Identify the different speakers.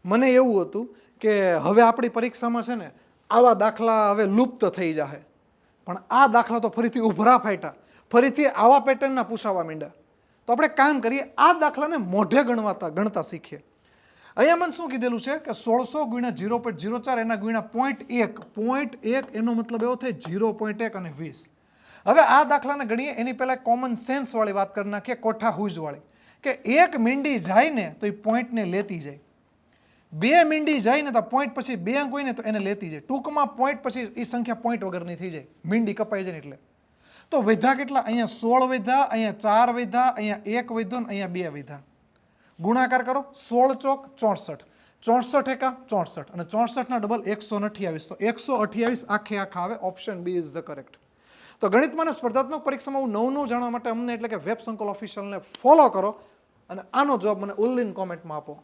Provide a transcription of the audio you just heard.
Speaker 1: મને એવું હતું કે હવે આપણી પરીક્ષામાં છે ને આવા દાખલા હવે લુપ્ત થઈ જશે, પણ આ દાખલા તો ફરીથી ઉભરા ફાટ્યા, ફરીથી આવા પેટર્નના પૂછાવા માંડ્યા. તો આપણે કામ કરીએ, આ દાખલાને મોઢે ગણતા શીખીએ. અહીંયા મને શું કીધેલું છે કે 1600 ગુણ્યા 0.04 એના ગુણ્યા 0.1 એનો મતલબ એવો થાય 0.1 અને 20. હવે આ દાખલાને ગણીએ એની પહેલા કોમન સેન્સ વાળી વાત કરી નાખીએ, કોઠા હુજ વાળી, કે એક મીંડી જાય ને તો એ પોઈન્ટને લેતી જાય, બે મીંડી જાય ને તો પોઈન્ટ પછી બે અંક હોય ને તો એને લેતી જાય. ટૂંકમાં પોઈન્ટ પછી એ સંખ્યા પોઈન્ટ વગરની થઈ જાય, મીંડી કપાઈ જાય એટલે. તો વધ્યા કેટલા? અહીંયા 16 વધ્યા, અહીંયા 4 વધ્યા, અહીંયા 1 વધ્યો ને અહીંયા 2 વધ્યા. ગુણાકાર કરો, 16 ચોક 64, 64 એકા 64 અને 64 ના ડબલ 128. તો 128 આખે આખા આવે. Option B is the correct. તો ગણિતમાં સ્પર્ધાત્મક પરીક્ષામાં નવું જાણવા માટે અમને એટલે કે વેબ સંકુલ ઓફિશિયલને ફોલો કરો અને આનો જવાબ મને ઓનલાઈન કોમેન્ટમાં આપો.